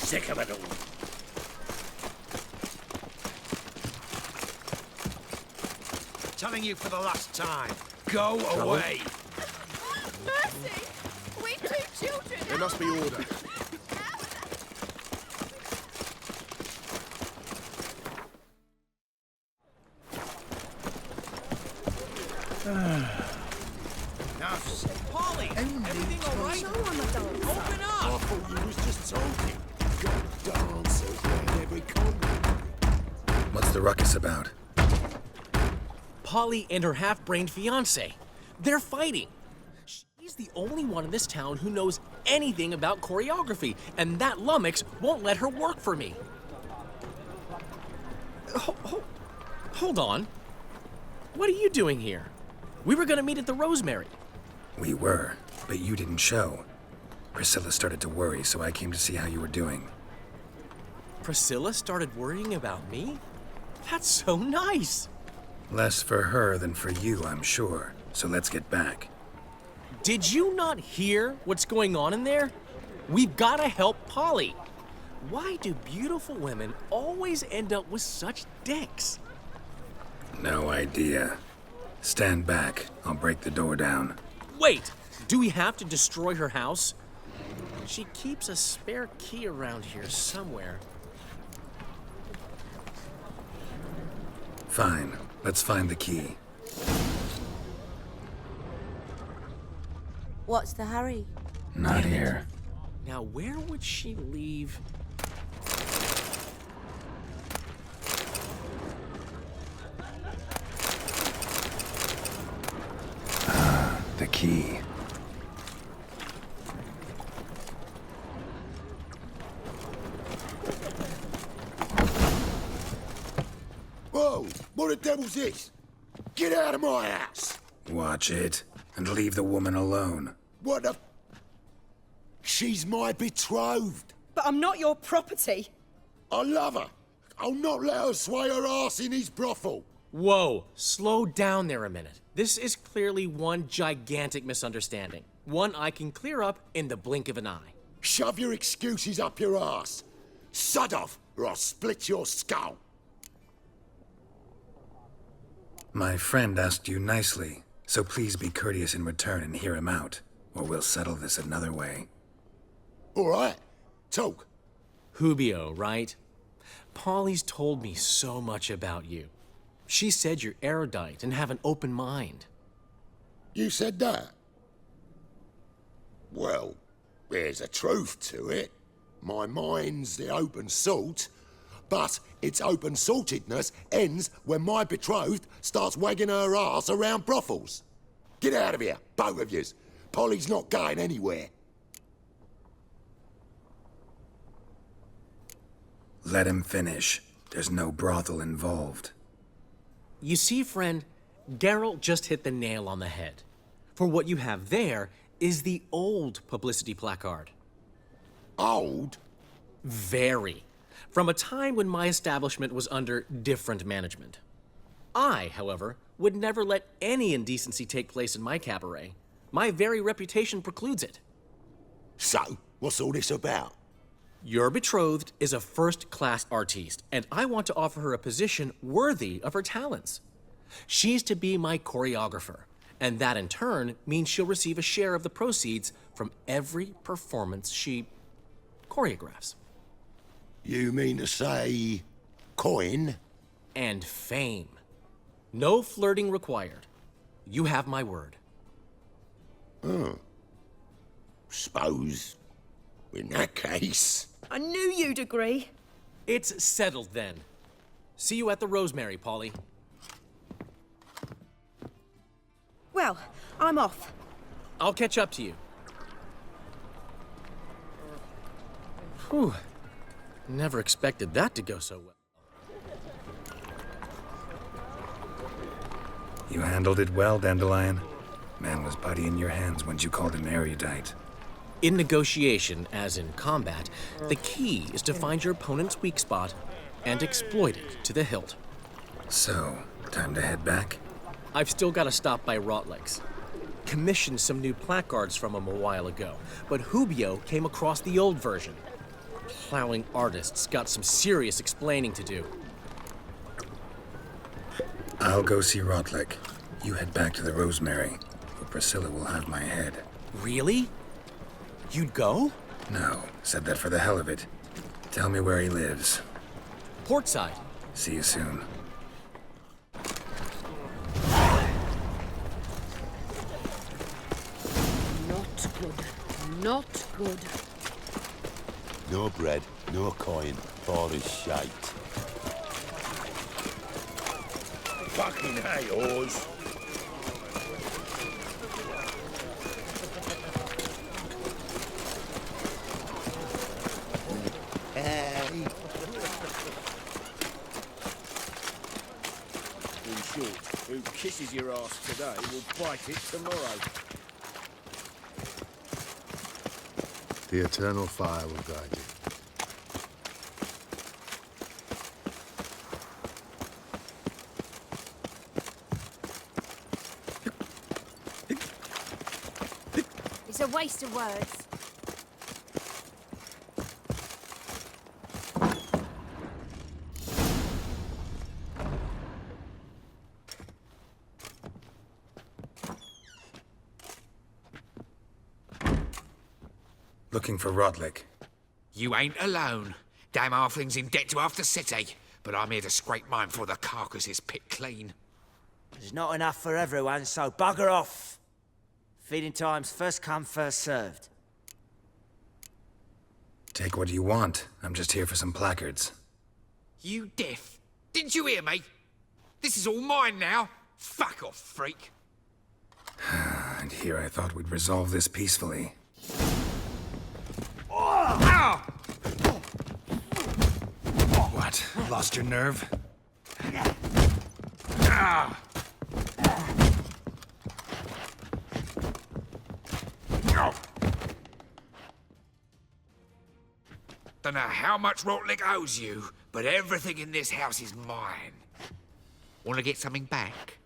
sick of it all. Telling you for the last time, go away. Mercy! We two children! There must be order. Now, Polly, everything all right? Show him a dance. Open I up! thought you was just talking. Got dancers round every corner. What's the ruckus about? Polly and her half-brained fiancé. They're fighting. She's the only one in this town who knows anything about choreography, and that lummox won't let her work for me. Hold on. What are you doing here? We were gonna meet at the Rosemary. We were, but you didn't show. Priscilla started to worry, so I came to see how you were doing. Priscilla started worrying about me? That's so nice. Less for her than for you, I'm sure. So let's get back. Did you not hear what's going on in there? We've gotta help Polly. Why do beautiful women always end up with such dicks? No idea. Stand back. I'll break the door down. Wait, do we have to destroy her house? She keeps a spare key around here somewhere. Fine. Let's find the key. What's the hurry? Not here. Now, where would she leave? The key. Whoa! What the devil's this? Get out of my house! Watch it, and leave the woman alone. What the... She's my betrothed. But I'm not your property. I love her. I'll not let her sway her ass in his brothel. Whoa, slow down there a minute. This is clearly one gigantic misunderstanding. One I can clear up in the blink of an eye. Shove your excuses up your ass. Sod off, or I'll split your skull. My friend asked you nicely, so please be courteous in return and hear him out, or we'll settle this another way. All right, talk. Hubio, right? Polly's told me so much about you. She said you're erudite and have an open mind. You said that? Well, there's a truth to it. My mind's the open salt, but its open saltedness ends when my betrothed starts wagging her ass around brothels. Get out of here, both of yous. Polly's not going anywhere. Let him finish. There's no brothel involved. You see, friend, Geralt just hit the nail on the head. For what you have there is the old publicity placard. Old? Very. From a time when my establishment was under different management. I, however, would never let any indecency take place in my cabaret. My very reputation precludes it. So, what's all this about? Your betrothed is a first-class artiste, and I want to offer her a position worthy of her talents. She's to be my choreographer, and that in turn means she'll receive a share of the proceeds from every performance she choreographs. You mean to say... coin? And fame. No flirting required. You have my word. Suppose... in that case... I knew you'd agree. It's settled then. See you at the Rosemary, Polly. Well, I'm off. I'll catch up to you. Whew. Never expected that to go so well. You handled it well, Dandelion. Man was putty in your hands once you called him erudite. In negotiation, as in combat, the key is to find your opponent's weak spot and exploit it to the hilt. So, time to head back? I've still got to stop by Rotlegs. Commissioned some new placards from him a while ago, but Hubio came across the old version. plowing artist's got some serious explaining to do. I'll go see Rotlick. You head back to the Rosemary, where Priscilla will have my head. Really? You'd go? No, said that for the hell of it. Tell me where he lives. Portside. See you soon. Not good. Not good. No bread, no coin, all is shite. Fucking hey, Oz. Hey. In short, who kisses your ass today will bite it tomorrow. The eternal fire will guide you. It's a waste of words. Looking for Rotlick. You ain't alone. Damn halfling's in debt to half the city. But I'm here to scrape mine before the carcass is picked clean. There's not enough for everyone, so bugger off. Feeding time's first come, first served. Take what you want. I'm just here for some placards. You deaf? Didn't you hear me? This is all mine now. Fuck off, freak. And here I thought we'd resolve this peacefully. Ah! What? Lost your nerve? Ah! Don't know how much Rotlick owes you, but everything in this house is mine. Want to get something back?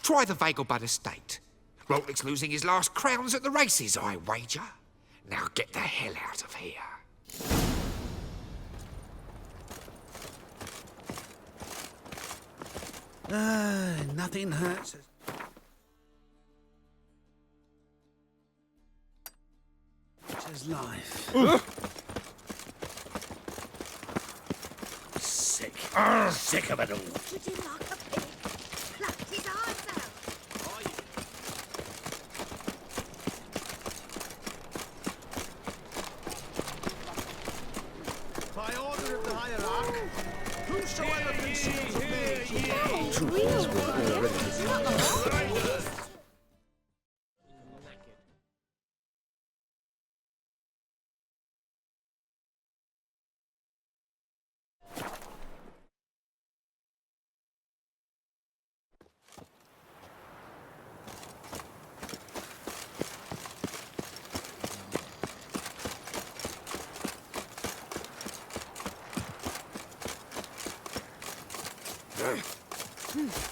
Try the Vagelbud estate. Rotlick's losing his last crowns at the races, I wager. Now get the hell out of here. Nothing hurts. It's life. Sick. Sick of it all. Would you like a pig? Plucked his eyes out. By order of the hierarch, whosoever conceals a mage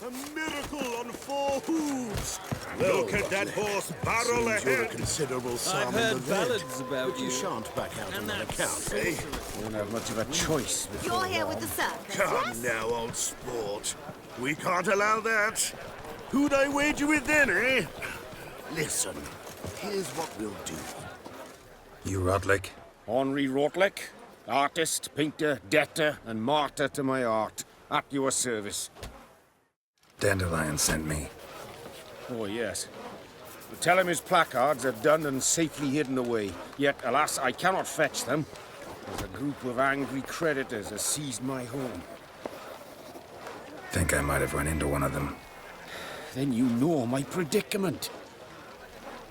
A miracle on 4 hooves! Look at that horse barrel ahead! A considerable sum I've heard ballads about But you shan't back out on that account, eh? Won't have much of a choice. You're here with the circus, Come yes? now, old sport. We can't allow that. Who'd I wager with then, eh? Listen, here's what we'll do. You Rotlick? Henri Rotlick, artist, painter, debtor, and martyr to my art. At your service. Dandelion sent me. Oh, yes. Tell him his placards are done and safely hidden away. Yet, alas, I cannot fetch them, as a group of angry creditors has seized my home. Think I might have run into one of them. Then you know my predicament.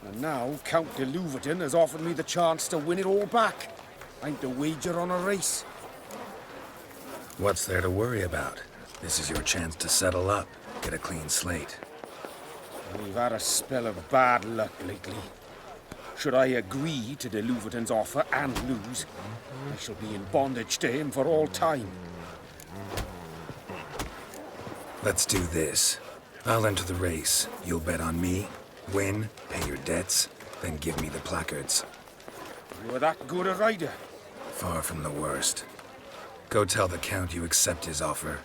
And now Count de Louverton has offered me the chance to win it all back. I'm to wager on a race. What's there to worry about? This is your chance to settle up, get a clean slate. We've had a spell of bad luck lately. Should I agree to de Louverton's offer and lose, I shall be in bondage to him for all time. Let's do this. I'll enter the race. You'll bet on me, win, pay your debts, then give me the placards. You're that good a rider. Far from the worst. Go tell the Count you accept his offer.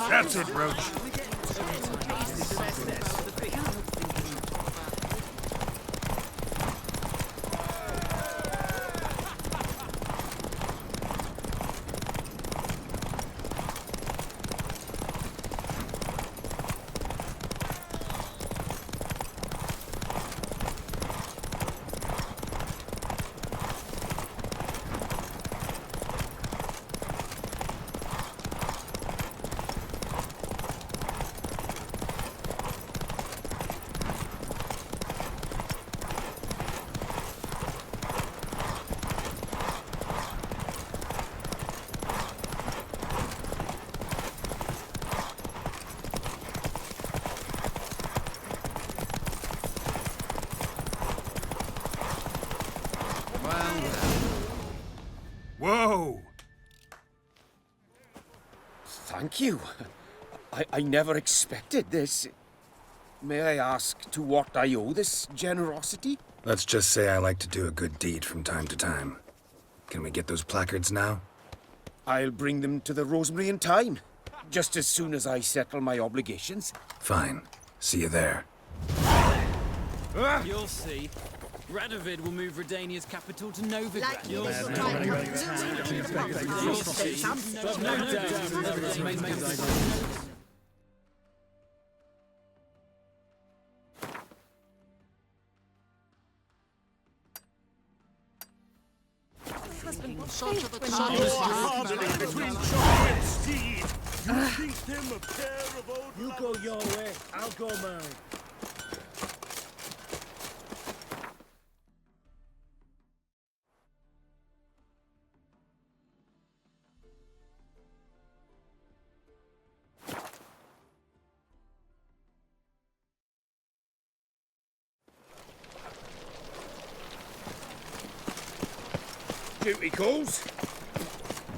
That's it, Roach. Whoa! Thank you. I never expected this. May I ask to what I owe this generosity? Let's just say I like to do a good deed from time to time. Can we get those placards now? I'll bring them to the Rosemary in time, just as soon as I settle my obligations. Fine. See you there. You'll see. Radovid will move Redania's capital to Novigrad. Like you was trying to You go your way, I'll go mine. Duty calls.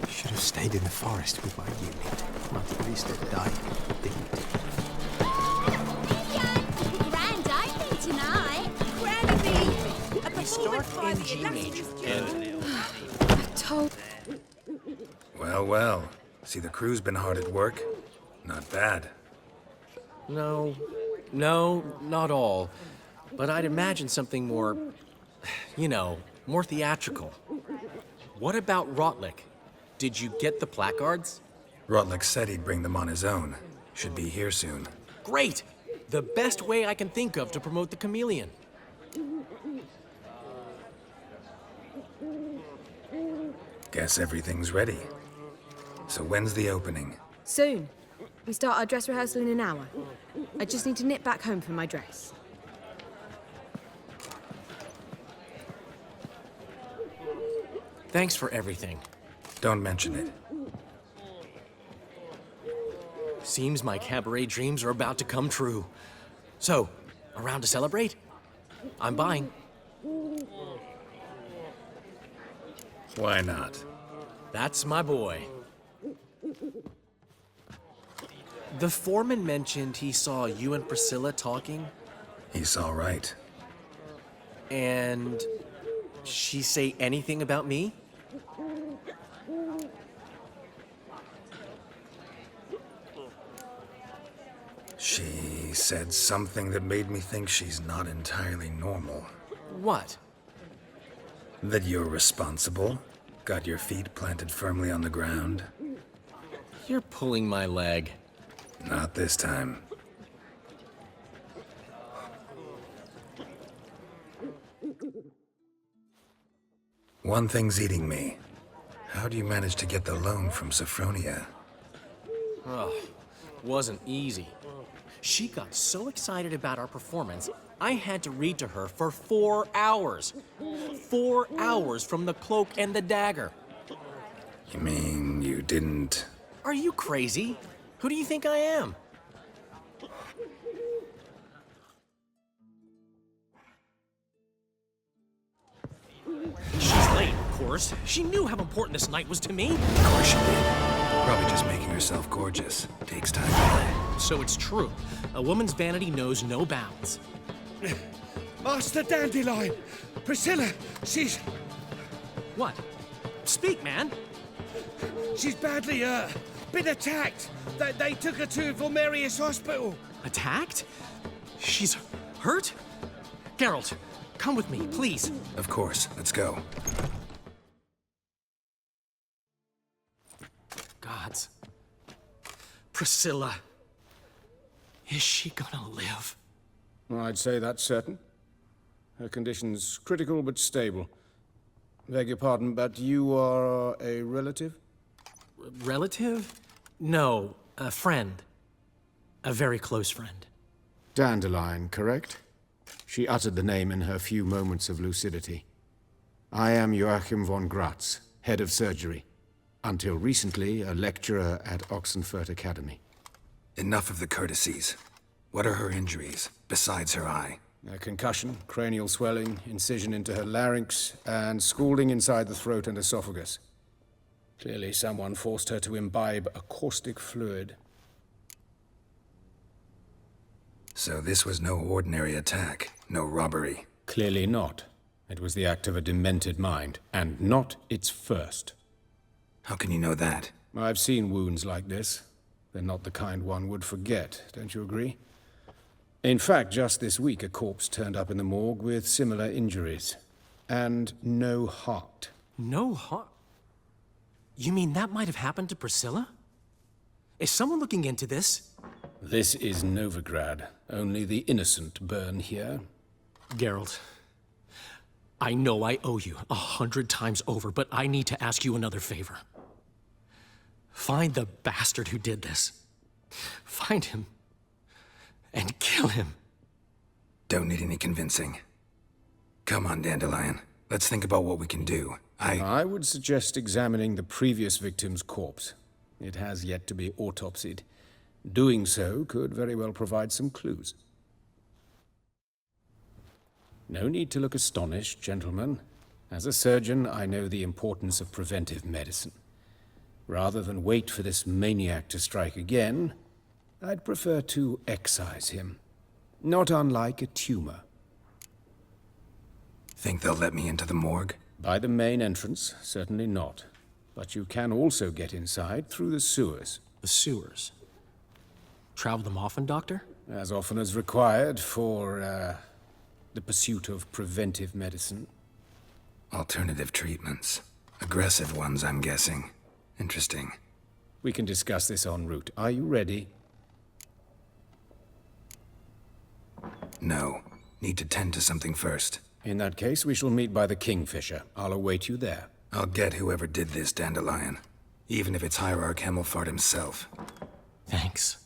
Should have stayed in the forest with my unit. Not at least at night, but didn't. Grand opening tonight. Granny, We start in G major and Told. Well, well. See, the crew's been hard at work. Not bad. no, not all. But I'd imagine something more, more theatrical. What about Rotlick? Did you get the placards? Rotlick said he'd bring them on his own. Should be here soon. Great! The best way I can think of to promote the chameleon. Guess everything's ready. So when's the opening? Soon. We start our dress rehearsal in an hour. I just need to nip back home for my dress. Thanks for everything. Don't mention it. Seems my cabaret dreams are about to come true. So, around to celebrate? I'm buying. Why not? That's my boy. The foreman mentioned he saw you and Priscilla talking, He's all right. and she say anything about me? She said something that made me think she's not entirely normal. What? That you're responsible, got your feet planted firmly on the ground. You're pulling my leg. Not this time. One thing's eating me. How do you manage to get the loan from Sophronia? Ugh, wasn't easy. She got so excited about our performance, I had to read to her for 4 hours. 4 hours from the Cloak and the Dagger. You mean you didn't... Are you crazy? Who do you think I am? She's late, of course. She knew how important this night was to me. Of course she did. Probably just making herself gorgeous. Takes time. so it's true. A woman's vanity knows no bounds. Master Dandelion! Priscilla, she's... What? Speak, man. She's badly, been attacked. They took her to Vulmerius Hospital. Attacked? She's hurt? Geralt, come with me, please. Of course. Let's go. Gods. Priscilla. Is she gonna live? I'd say that's certain. Her condition's critical but stable. Beg your pardon, but you are a relative? Relative? No, a friend. A very close friend. Dandelion, correct? She uttered the name in her few moments of lucidity. I am Joachim von Gratz, head of surgery. Until recently, a lecturer at Oxenfurt Academy. Enough of the courtesies. What are her injuries, besides her eye? A concussion, cranial swelling, incision into her larynx, and scalding inside the throat and esophagus. Clearly someone forced her to imbibe a caustic fluid. So this was no ordinary attack, no robbery. Clearly not. It was the act of a demented mind, and not its first. How can you know that? I've seen wounds like this. They're not the kind one would forget, don't you agree? In fact, just this week, a corpse turned up in the morgue with similar injuries. And no heart. No heart? You mean that might have happened to Priscilla? Is someone looking into this? This is Novigrad. Only the innocent burn here. Geralt, I know I owe you 100 times over, but I need to ask you another favor. Find the bastard who did this. Find him. And kill him. Don't need any convincing. Come on, Dandelion. Let's think about what we can do. I would suggest examining the previous victim's corpse. It has yet to be autopsied. Doing so could very well provide some clues. No need to look astonished, gentlemen. As a surgeon, I know the importance of preventive medicine. Rather than wait for this maniac to strike again, I'd prefer to excise him. Not unlike a tumor. Think they'll let me into the morgue? By the main entrance, certainly not. But you can also get inside through the sewers. The sewers? Travel them often, Doctor? As often as required for, the pursuit of preventive medicine. Alternative treatments. Aggressive ones, I'm guessing. Interesting. We can discuss this en route. Are you ready? No. Need to tend to something first. In that case, we shall meet by the Kingfisher. I'll await you there. I'll get whoever did this, Dandelion. Even if it's Hierarch Hemmelfart himself. Thanks.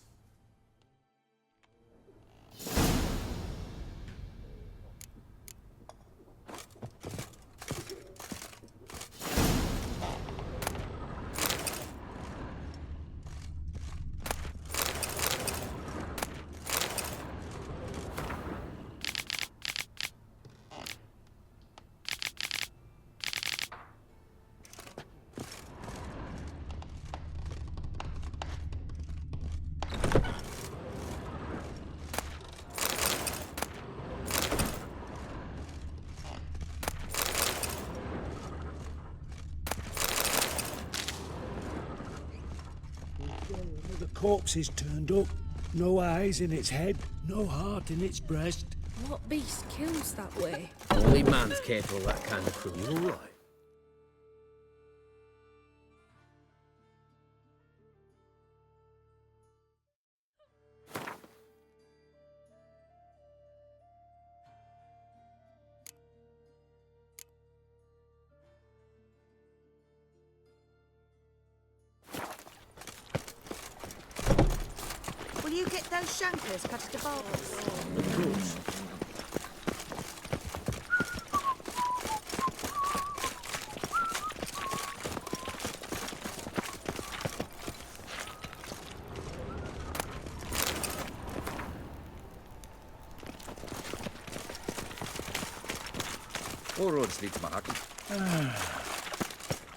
The corpse is turned up. No eyes in its head, no heart in its breast. What beast kills that way? Only man's capable of that kind of cruel, all right. Will you get those shankers cut to barbers? Of course. All roads lead to Markham.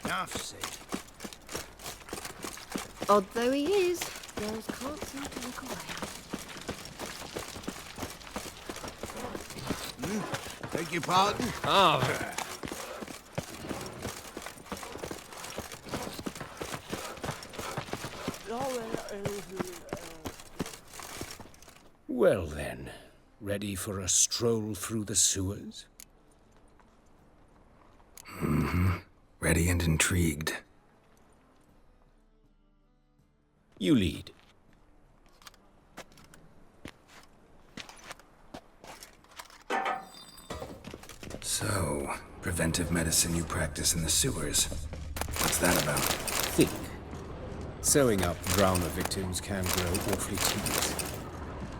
Enough said. Odd though he is, Girls can't seem to look away. Beg your pardon? Ah. Well then, ready for a stroll through the sewers? Ready and intrigued. You lead. So, preventive medicine you practice in the sewers. What's that about? Think. Sewing up drowner victims can grow awfully tedious.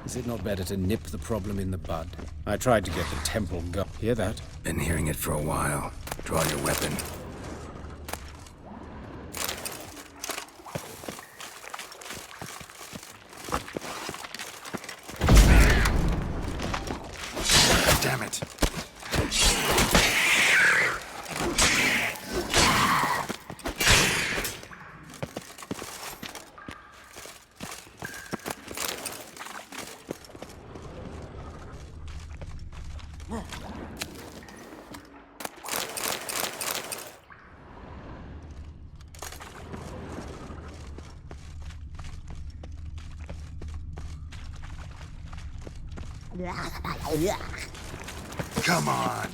Is it not better to nip the problem in the bud? I tried to get the temple go. Hear that? Been hearing it for a while. Draw your weapon. Damn it. Come on.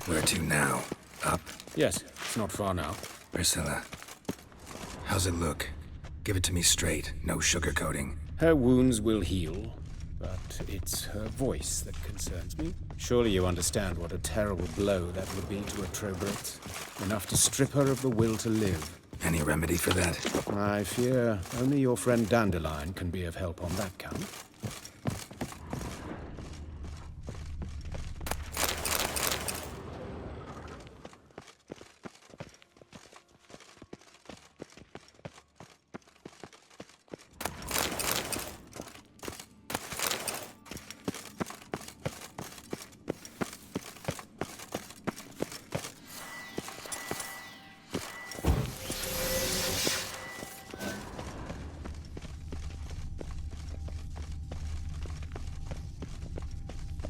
Where to now? Up? Yes, it's not far now. Priscilla, how's it look? Give it to me straight, no sugarcoating. Her wounds will heal, but it's her voice that concerns me. Surely you understand what a terrible blow that would be to a Trobrit. Enough to strip her of the will to live. Any remedy for that? I fear only your friend Dandelion can be of help on that count.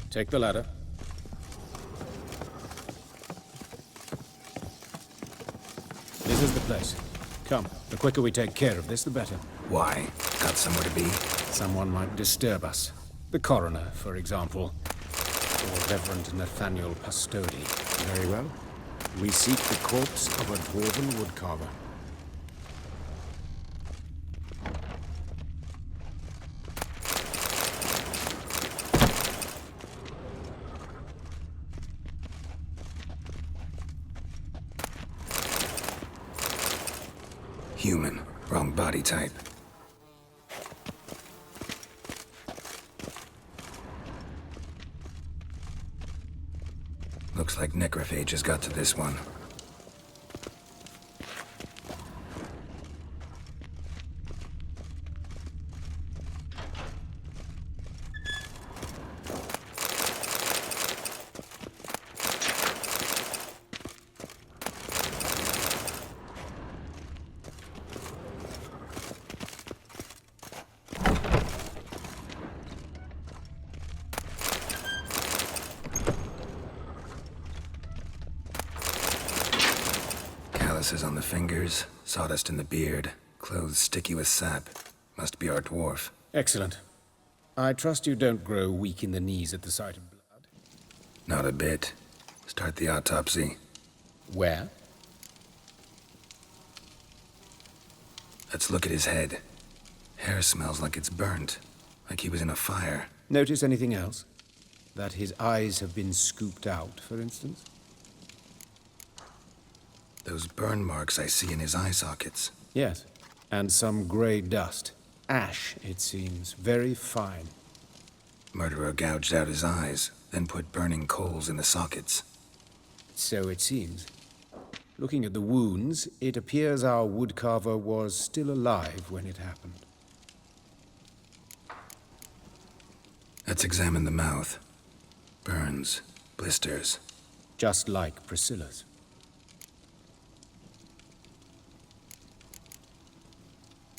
Take the ladder. This is the place. Come, the quicker we take care of this, the better. Why? Got somewhere to be? Someone might disturb us. The coroner, for example. Or Reverend Nathaniel Pastodi. Very well. We seek the corpse of a dwarven woodcarver. Human. Wrong body type. Looks like necrophage has got to this one. Calluses on the fingers, sawdust in the beard, clothes sticky with sap. Must be our dwarf. Excellent. I trust you don't grow weak in the knees at the sight of blood. Not a bit. Start the autopsy. Where? Let's look at his head. Hair smells like it's burnt, like he was in a fire. Notice anything else? That his eyes have been scooped out, for instance? Those burn marks I see in his eye sockets. Yes, and some grey dust. Ash, it seems. Very fine. Murderer gouged out his eyes, then put burning coals in the sockets. So it seems. Looking at the wounds, it appears our woodcarver was still alive when it happened. Let's examine the mouth. Burns, blisters. Just like Priscilla's.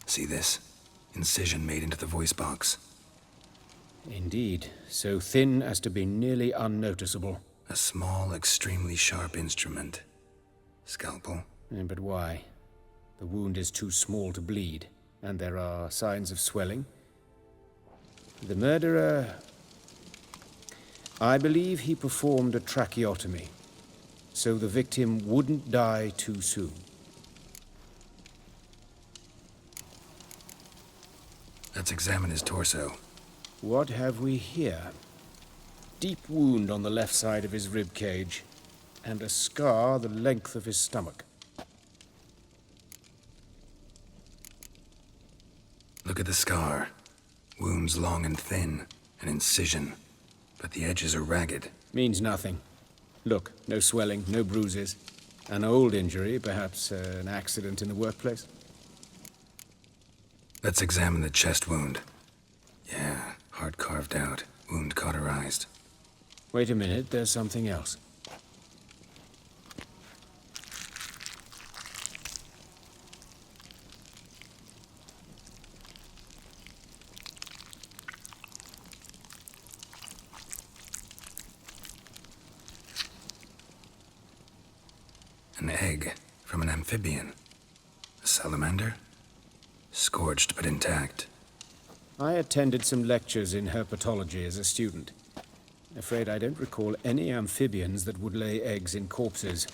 See this? Incision made into the voice box. Indeed, so thin as to be nearly unnoticeable. A small, extremely sharp instrument. Scalpel? But why? The wound is too small to bleed, and there are signs of swelling. The murderer... I believe he performed a tracheotomy, so the victim wouldn't die too soon. Let's examine his torso. What have we here? Deep wound on the left side of his rib cage, and a scar the length of his stomach. Look at the scar. Wounds long and thin, an incision, but the edges are ragged. Means nothing. Look, no swelling, no bruises. An old injury, perhaps an accident in the workplace. Let's examine the chest wound. Yeah, heart carved out, wound cauterized. Wait a minute, there's something else. An egg from an amphibian. A salamander? Scorched but intact. I attended some lectures in herpetology as a student. Afraid I don't recall any amphibians that would lay eggs in corpses.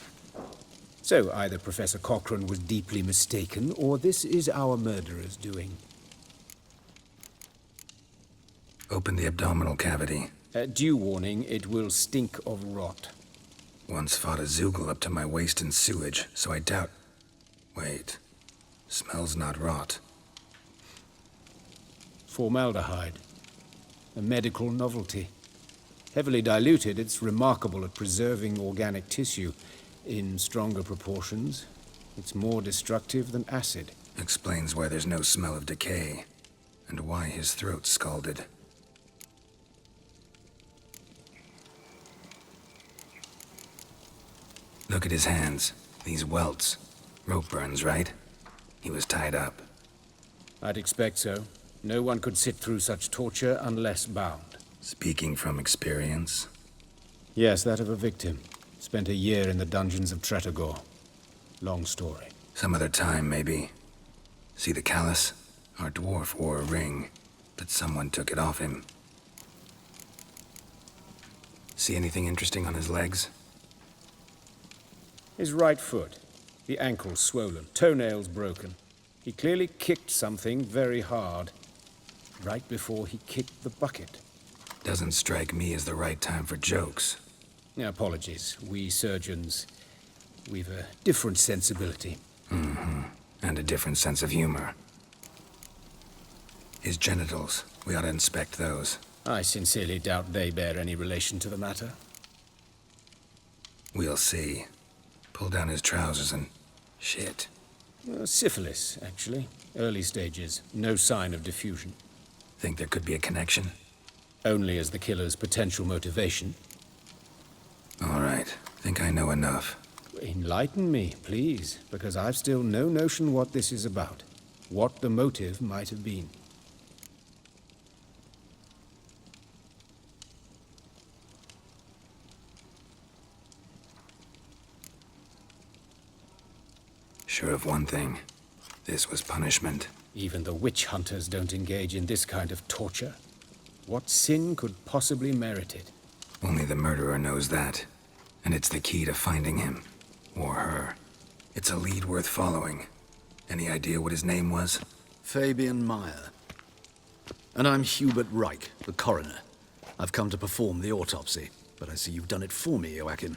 So either Professor Cochrane was deeply mistaken, or this is our murderer's doing. Open the abdominal cavity. Due warning, it will stink of rot. Once fought a Zoogle up to my waist in sewage, so I doubt... Wait. Smells not rot. Formaldehyde. A medical novelty. Heavily diluted, it's remarkable at preserving organic tissue. In stronger proportions, it's more destructive than acid. Explains why there's no smell of decay, and why his throat's scalded. Look at his hands. These welts. Rope burns, right? He was tied up. I'd expect so. No one could sit through such torture unless bound. Speaking from experience? Yes, that of a victim. Spent a year in the dungeons of Tretogor. Long story. Some other time, maybe. See the callus? Our dwarf wore a ring, but someone took it off him. See anything interesting on his legs? His right foot. The ankle swollen, toenails broken. He clearly kicked something very hard. Right before he kicked the bucket. Doesn't strike me as the right time for jokes. Apologies. We surgeons, we've a different sensibility. Mm-hmm. And a different sense of humor. His genitals. We ought to inspect those. I sincerely doubt they bear any relation to the matter. We'll see. Pull down his trousers and... shit. Syphilis, actually. Early stages. No sign of diffusion. Think there could be a connection? Only as the killer's potential motivation. All right. Think I know enough. Enlighten me, please, because I've still no notion what this is about. What the motive might have been. Sure of one thing. This was punishment. Even the witch hunters don't engage in this kind of torture. What sin could possibly merit it? Only the murderer knows that. And it's the key to finding him. Or her. It's a lead worth following. Any idea what his name was? Fabian Meyer. And I'm Hubert Reich, the coroner. I've come to perform the autopsy, but I see you've done it for me, Joachim.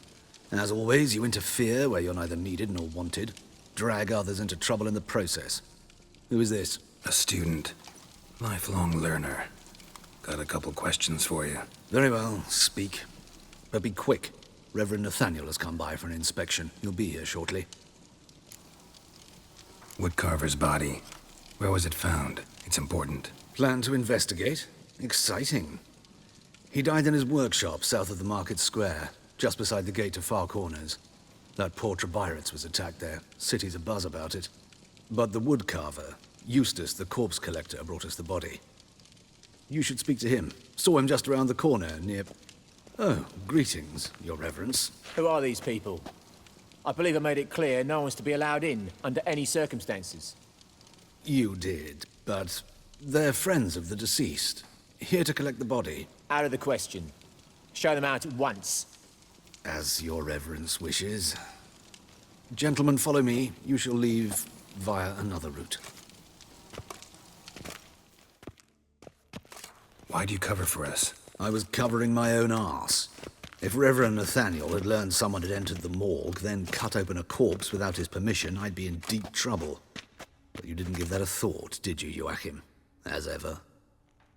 As always, you interfere where you're neither needed nor wanted. Drag others into trouble in the process. Who is this? A student. Lifelong learner. Got a couple questions for you. Very well, speak. But be quick. Reverend Nathaniel has come by for an inspection. He'll be here shortly. Woodcarver's body. Where was it found? It's important. Plan to investigate? Exciting. He died in his workshop south of the market square, just beside the gate to Far Corners. That poor Trebirates was attacked there. City's abuzz about it. But the woodcarver, Eustace the corpse collector, brought us the body. You should speak to him. Saw him just around the corner near... Oh, greetings, Your Reverence. Who are these people? I believe I made it clear no one's to be allowed in under any circumstances. You did, but they're friends of the deceased. Here to collect the body. Out of the question. Show them out at once. As Your Reverence wishes. Gentlemen, follow me. You shall leave via another route. Why do you cover for us? I was covering my own arse. If Reverend Nathaniel had learned someone had entered the morgue, then cut open a corpse without his permission, I'd be in deep trouble. But you didn't give that a thought, did you, Joachim? As ever.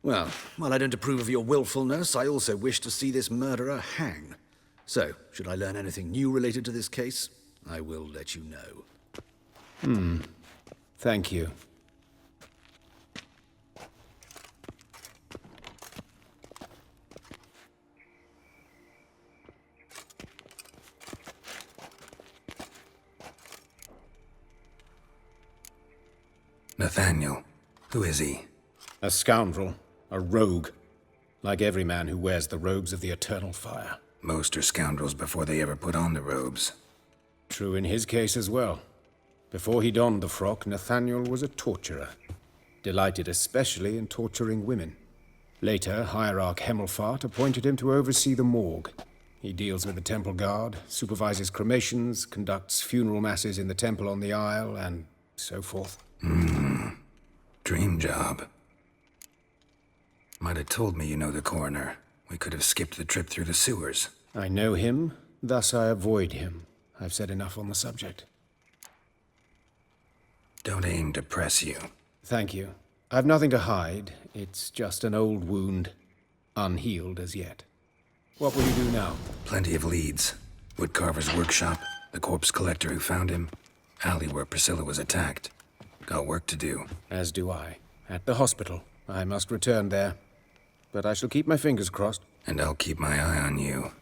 Well, while I don't approve of your willfulness, I also wish to see this murderer hang. So, should I learn anything new related to this case, I will let you know. Thank you. Nathaniel. Who is he? A scoundrel. A rogue. Like every man who wears the robes of the Eternal Fire. Most are scoundrels before they ever put on the robes. True in his case as well. Before he donned the frock, Nathaniel was a torturer. Delighted especially in torturing women. Later, Hierarch Hemmelfart appointed him to oversee the morgue. He deals with the temple guard, supervises cremations, conducts funeral masses in the temple on the Isle, and so forth. Dream job. Might have told me you know the coroner. We could have skipped the trip through the sewers. I know him, thus I avoid him. I've said enough on the subject. Don't aim to press you. Thank you. I've nothing to hide. It's just an old wound, unhealed as yet. What will you do now? Plenty of leads. Woodcarver's workshop, the corpse collector who found him, alley where Priscilla was attacked. Got work to do. As do I. At the hospital. I must return there. But I shall keep my fingers crossed. And I'll keep my eye on you.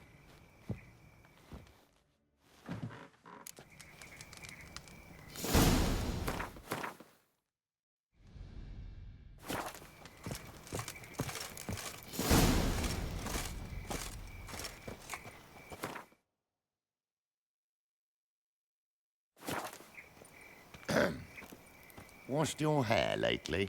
Washed your hair lately?